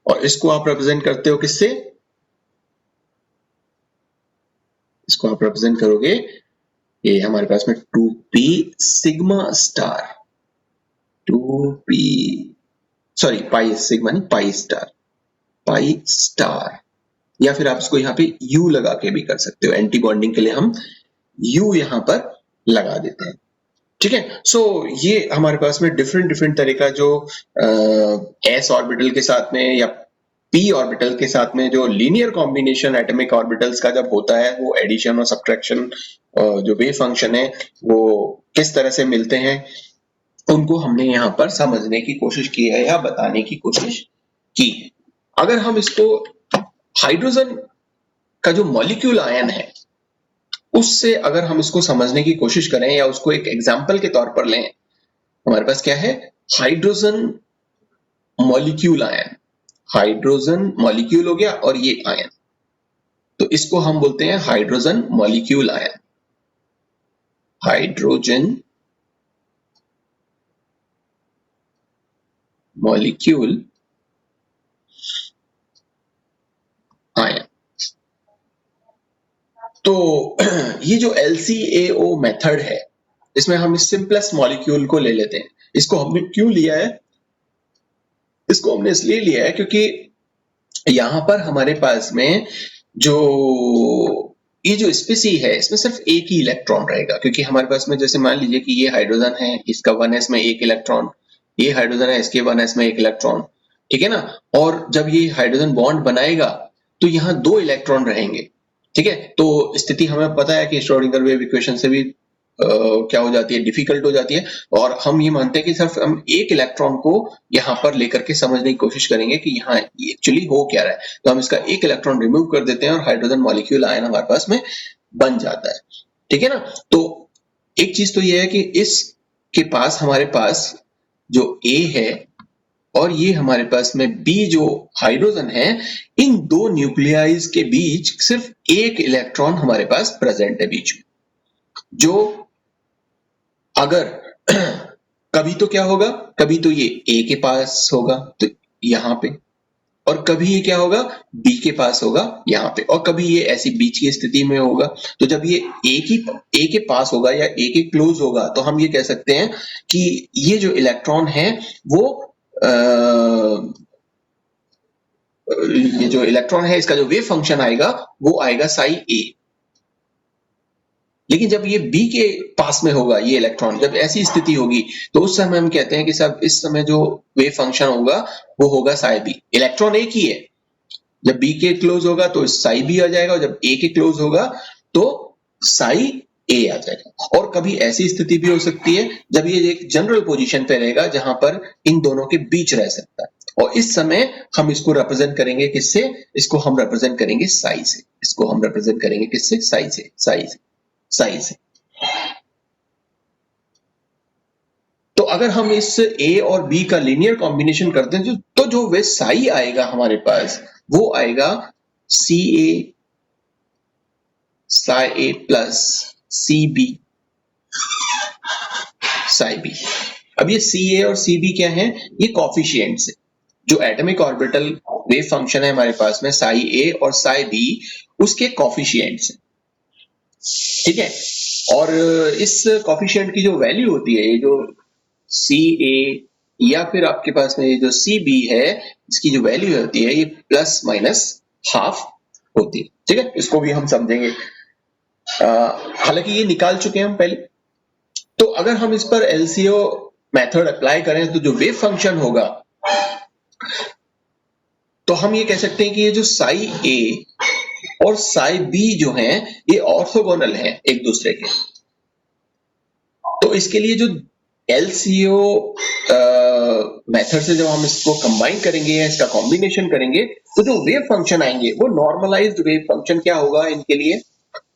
और इसको आप रिप्रेजेंट करते हो किससे, इसको आप रिप्रेजेंट करोगे, ये हमारे पास में 2p sigma star, 2p sorry pi sigma नहीं, पाई स्टार, या फिर आप इसको यहाँ पे u लगा के भी कर सकते हो। एंटी बॉन्डिंग के लिए हम u यहाँ पर लगा देते हैं, ठीक है। सो ये हमारे पास में डिफरेंट तरह का जो s ऑर्बिटल के साथ में या p ऑर्बिटल के साथ में जो लीनियर कॉम्बिनेशन एटॉमिक ऑर्बिटल्स का जब होता है, वो एडिशन और सब्ट्रैक्शन जो वेव फंक्शन है वो किस तरह से मिलते हैं, उनको हमने यहाँ पर समझने की कोशिश की है या बताने की कोशिश की। अगर हम इसको हाइड्रोजन का जो मॉलिक्यूल आयन है उससे अगर हम इसको समझने की कोशिश करें या उसको एक एग्जाम्पल के तौर पर लें, हमारे पास क्या है, hydrogen molecule ion, hydrogen molecule हो गया और ये आयन, तो इसको हम बोलते हैं hydrogen molecule ion, hydrogen molecule ion. तो ये जो LCAO मेथड है, इसमें हम इस सिंपलेस्ट मॉलिक्यूल को ले लेते हैं। इसको हमने क्यों लिया है, इसको हमने इसलिए लिया है क्योंकि यहां पर हमारे पास में जो ये जो स्पीसी है, इसमें सिर्फ एक ही इलेक्ट्रॉन रहेगा, क्योंकि हमारे पास में जैसे मान लीजिए कि ये हाइड्रोजन है, इसका 1s में एक इलेक्ट्रॉन, ये हाइड्रोजन है, इसके 1s में एक इलेक्ट्रॉन, ठीक है ना। और जब ये हाइड्रोजन बॉन्ड बनाएगा तो यहाँ 2 इलेक्ट्रॉन रहेंगे, ठीक है। तो स्थिति हमें पता है कि श्रोडिंगर वेव इक्वेशन से भी क्या हो जाती है, डिफिकल्ट हो जाती है, और हम ये मानते हैं कि सिर्फ हम एक इलेक्ट्रॉन को यहाँ पर लेकर के समझने की कोशिश करेंगे कि यहाँ एक्चुअली हो क्या रहा है। तो हम इसका एक इलेक्ट्रॉन रिमूव कर देते हैं और हाइड्रोजन मॉलिक्यूल आयन हमारे पास में बन जाता है, ठीक है ना। तो एक चीज तो ये है कि इसके पास हमारे पास जो A है और ये हमारे पास में B जो हाइड्रोजन है, इन 2 न्यूक्लियाइज के बीच सिर्फ एक इलेक्ट्रॉन हमारे पास प्रेजेंट है बीच में, जो अगर कभी तो क्या होगा, कभी तो ये ए के पास होगा तो यहाँ पे, और कभी ये क्या होगा, बी के पास होगा यहाँ पे, और कभी ये ऐसी बीच की स्थिति में होगा। तो जब ये ए के पास होगा या ए के क्लोज होगा तो हम ये कह सकते हैं कि ये जो इलेक्ट्रॉन है वो ये जो इलेक्ट्रॉन है इसका जो वेव फंक्शन आएगा वो आएगा साई ए। लेकिन जब ये बी के पास में होगा ये इलेक्ट्रॉन, जब ऐसी स्थिति होगी तो उस समय हम कहते हैं कि सब इस समय जो वेव फंक्शन होगा वो होगा साई बी। इलेक्ट्रॉन एक ही है, जब बी के क्लोज होगा तो साई बी आ जाएगा, और जब ए के क्लोज होगा तो साई ए आ जाएगा। और कभी ऐसी स्थिति भी हो सकती है जब ये एक जनरल पोजीशन पे रहेगा जहां पर इन दोनों के बीच रह सकता है, और इस समय हम इसको रिप्रेजेंट करेंगे किससे, इसको हम रिप्रेजेंट करेंगे साई से, इसको हम रिप्रेजेंट करेंगे किससे, साई से, साई से, साई से। तो अगर हम इस ए और बी का लीनियर कॉम्बिनेशन करते हैं तो जो वे साई आएगा हमारे पास वो आएगा C A psi A plus C B psi B. अब ये सी ए और सी बी क्या है, ये कॉफिशिएंट्स है। जो एटॉमिक ऑर्बिटल वेव फंक्शन है हमारे पास में साई ए और साई बी, उसके कॉफिशिएंट्स है, ठीक है। और इस कॉफिशिएंट की जो वैल्यू होती है, ये जो सी ए या फिर आपके पास में ये जो सी बी है, इसकी जो वैल्यू होती है ये प्लस माइनस हाफ होती है, ठीक है। इसको भी हम समझेंगे, हालांकि ये निकाल चुके हैं हम पहले। तो अगर हम इस पर एलसीओ मेथड अप्लाई करें तो जो वेव फंक्शन होगा तो हम ये कह सकते हैं कि ये जो साई ए और साई बी जो हैं ये ऑर्थोगोनल हैं एक दूसरे के। तो इसके लिए जो एलसीओ मेथड से जब हम इसको कंबाइन करेंगे या इसका कॉम्बिनेशन करेंगे तो जो वेव फंक्शन आएंगे वो नॉर्मलाइज्ड वेव फंक्शन क्या होगा इनके लिए।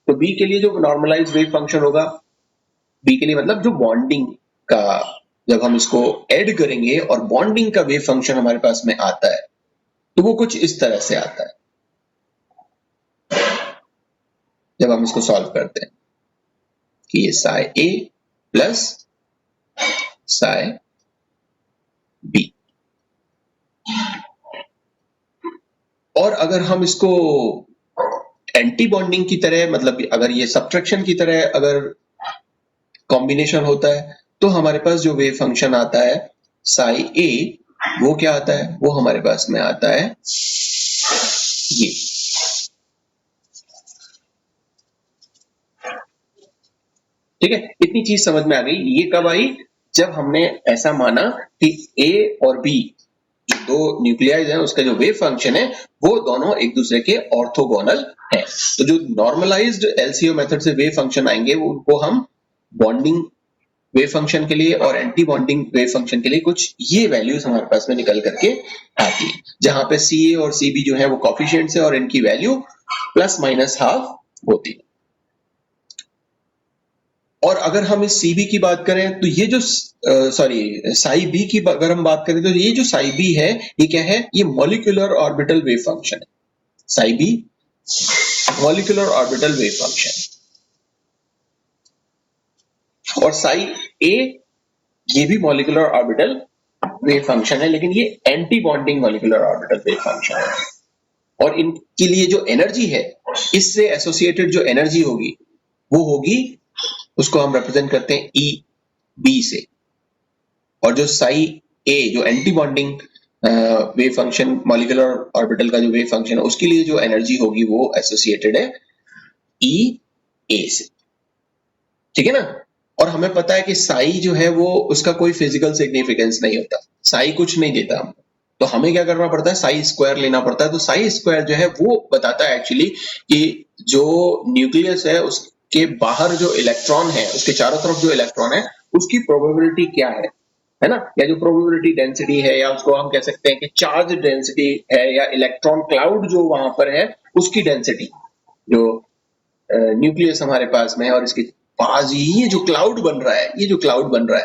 तो बी के लिए जो नॉर्मलाइज्ड वेव फंक्शन होगा, बी के लिए मतलब जो बॉन्डिंग का, जब हम इसको ऐड करेंगे और बॉन्डिंग का वेव फंक्शन हमारे पास में आता है तो वो कुछ इस तरह से आता है जब हम इसको सॉल्व करते हैं कि ये Sai A plus psi B. और अगर हम इसको एंटी बॉन्डिंग की तरह, मतलब अगर ये सब्ट्रैक्शन की तरह अगर कॉम्बिनेशन होता है तो हमारे पास जो वेव फंक्शन आता है साई ए, वो क्या आता है, वो हमारे पास में आता है ये। ठीक है, इतनी चीज समझ में आ गई। ये कब आई, जब हमने ऐसा माना कि ए और बी जो दो न्यूक्लियाइज हैं उसका जो वेव फंक्शन है वो दोनों एक दूसरे के ऑर्थोगोनल है। तो जो नॉर्मलाइज्ड एलसीओ मेथड से वेव फंक्शन आएंगे वो उनको हम बॉन्डिंग वेव फंक्शन के लिए और एंटी बॉन्डिंग वेव फंक्शन के लिए कुछ ये वैल्यूज हमारे पास में निकल करके आती है, जहां पे सी ए और सी बी जो है वो कॉफिशिएंट्स है और इनकी वैल्यू प्लस माइनस हाफ होती है। और अगर हम इस सी बी की बात करें तो ये जो साई बी की अगर हम बात करें तो ये जो साई बी है ये क्या है, ये मॉलिक्यूलर ऑर्बिटल वेव फंक्शन है। Psi B molecular orbital wave function है। और साई ए ये भी मॉलिक्यूलर ऑर्बिटल वेव फंक्शन है, लेकिन ये anti bonding molecular orbital wave function है। और इनके लिए जो एनर्जी है, इससे एसोसिएटेड जो एनर्जी होगी वो होगी, उसको हम रिप्रेजेंट करते हैं ई बी से। और जो साई ए जो anti bonding wave function molecular orbital का जो वेव फंक्शन है उसके लिए जो एनर्जी होगी वो एसोसिएटेड है ई ए से, ठीक है ना। और हमें पता है कि साई जो है वो उसका कोई फिजिकल सिग्निफिकेंस नहीं होता, साई कुछ नहीं देता हमको, तो हमें क्या करना पड़ता है, साई स्क्वायर लेना पड़ता है। तो साई स्क्वायर जो है वो बताता है एक्चुअली कि जो न्यूक्लियस है उसके बाहर जो इलेक्ट्रॉन है, उसके चारों तरफ जो इलेक्ट्रॉन है उसकी प्रोबेबिलिटी क्या है ना, या जो प्रोबेबिलिटी डेंसिटी है, या उसको हम कह सकते हैं कि चार्ज डेंसिटी है, या इलेक्ट्रॉन क्लाउड जो वहां पर है उसकी डेंसिटी, जो न्यूक्लियस हमारे पास में है और इसके पास ये जो क्लाउड बन रहा है, ये जो क्लाउड बन रहा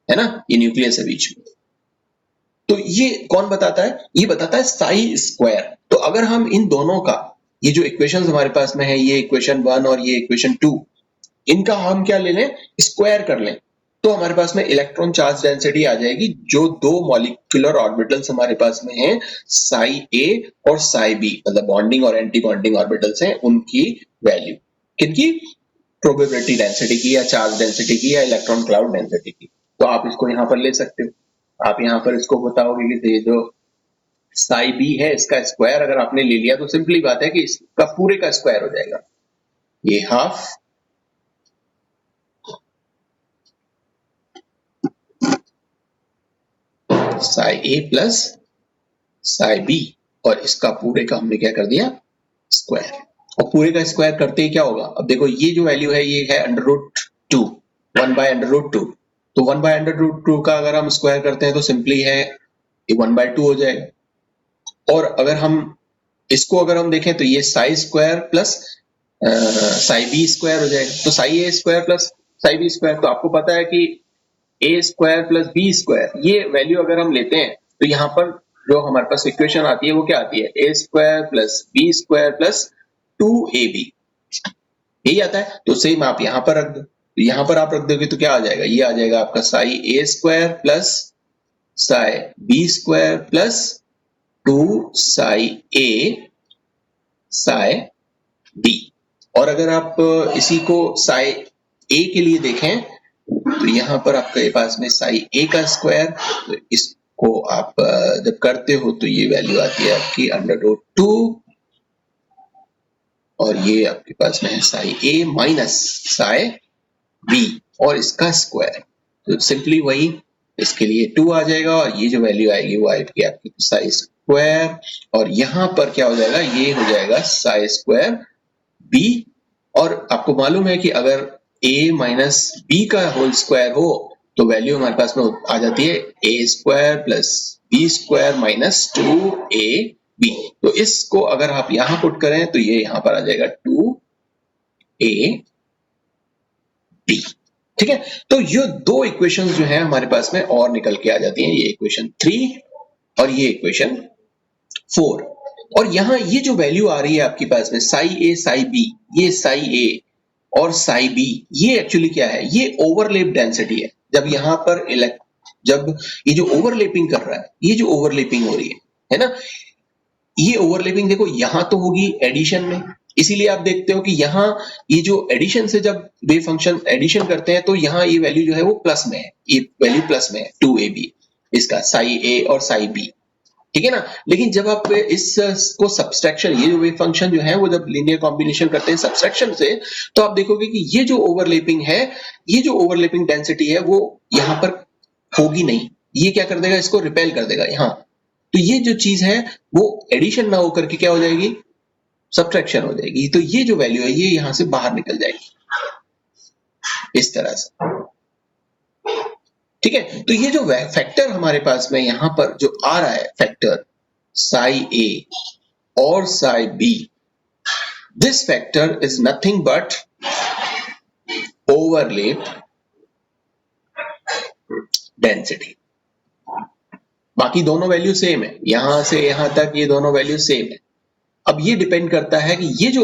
है ना, ये न्यूक्लियस है बीच में। तो ये कौन बताता है, ये बताता है साई स्क्वायर। तो अगर हम इन दोनों का, ये जो इक्वेशंस हमारे पास में है, ये इक्वेशन 1 और ये इक्वेशन 2, इनका हम क्या ले लें, स्क्वायर कर लें, तो हमारे पास में इलेक्ट्रॉन चार्ज डेंसिटी आ जाएगी। जो दो मॉलिक्यूलर ऑर्बिटल्स हमारे पास में हैं, साई ए और साई बी, मतलब बॉन्डिंग और एंटी बॉन्डिंग ऑर्बिटल्स हैं, उनकी वैल्यू किनकी, प्रोबेबिलिटी डेंसिटी की या चार्ज डेंसिटी की या इलेक्ट्रॉन क्लाउड डेंसिटी की। तो आप इसको यहाँ पर ले सकते हो। आप यहाँ पर इसको बताओगे कि ये जो साई बी है इसका स्क्वायर अगर आपने ले लिया तो सिंपली बात है कि इसका पूरे का स्क्वायर हो जाएगा, ये half Sai A plus psi B, और इसका पूरे का हमने क्या कर दिया, स्क्वायर। और पूरे का स्क्वायर करते ही क्या होगा, अब देखो ये जो वैल्यू है ये है √2, 1/√2, तो 1/√2 का अगर हम स्क्वायर करते हैं तो सिंपली है ये 1/2 हो जाएगा। और अगर हम इसको अगर हम देखें तो ये psi square plus psi B square हो जाएगा, तो psi A square plus psi B square. तो आपको पता है कि A square plus B square, ये वैल्यू अगर हम लेते हैं तो यहाँ पर जो हमारे पास इक्वेशन आती है वो क्या आती है, A square plus B square plus 2ab, यही आता है। तो सेम आप यहाँ पर रख दो, तो यहाँ पर आप रख दोगे तो क्या आ जाएगा, ये आ जाएगा आपका psi A square plus psi B square plus 2 psi A psi B. और अगर आप इसी को साई ए के लिए देखें तो यहाँ पर आपके पास में साई ए का स्क्वायर, तो इसको आप जब करते हो तो ये वैल्यू आती है आपकी √2, और ये आपके पास में है साई ए माइनस साई बी और इसका स्क्वायर, तो सिंपली वही इसके लिए 2 आ जाएगा, और ये जो वैल्यू आएगी वो आएगी आपकी साई स्क्वायर, और यहाँ पर क्या हो जाएगा, ये हो जाएगा साई स्क्वायर बी। और आपको मालूम है कि अगर a माइनस बी का होल स्क्वायर हो तो वैल्यू हमारे पास में आ जाती है a square plus B square minus 2ab। तो इसको अगर आप यहां पुट करें तो ये यहां पर आ जाएगा 2ab, ठीक है। तो ये दो इक्वेशंस जो है हमारे पास में और निकल के आ जाती हैं, ये इक्वेशन 3 और ये इक्वेशन 4। और यहाँ ये जो वैल्यू आ रही है आपके पास में साई ए साई बी, ये साई ए और साई बी, ये एक्चुअली क्या है, ये ओवरलैप डेंसिटी है। जब यहाँ पर जब ये जो ओवरलैपिंग कर रहा है, ये जो ओवरलैपिंग हो रही है ना, ये ओवरलैपिंग देखो यहाँ तो होगी एडिशन में, इसीलिए आप देखते हो कि यहाँ ये जो एडिशन से जब वेव फंक्शन एडिशन करते हैं तो यहाँ ये वैल्यू जो है वो प्लस में है, ये वैल्यू प्लस में है 2ab इसका, साई ए और साई बी, ठीक है ना। लेकिन जब आप इसको सब्सट्रैक्शन, ये जो वेव फंक्शन जो है वो जब लीनियर कॉम्बिनेशन करते हैं सब्सट्रैक्शन से, तो आप देखोगे कि ये जो ओवरलैपिंग है, ये जो ओवरलैपिंग डेंसिटी है वो यहाँ पर होगी नहीं, ये क्या कर देगा, इसको रिपेल कर देगा यहाँ। तो ये जो चीज है वो एडिशन ना होकर के क्या हो जाएगी, सब्सट्रैक्शन हो जाएगी। तो ये जो वैल्यू है ये यहाँ से बाहर निकल जाएगी इस तरह से, ठीक है। तो ये जो फैक्टर हमारे पास में यहाँ पर जो आ रहा है फैक्टर साई ए और psi B, this factor is nothing but overlap density. बाकी दोनों वैल्यू सेम है, यहां से यहां तक ये दोनों वैल्यू सेम है। अब ये डिपेंड करता है कि ये जो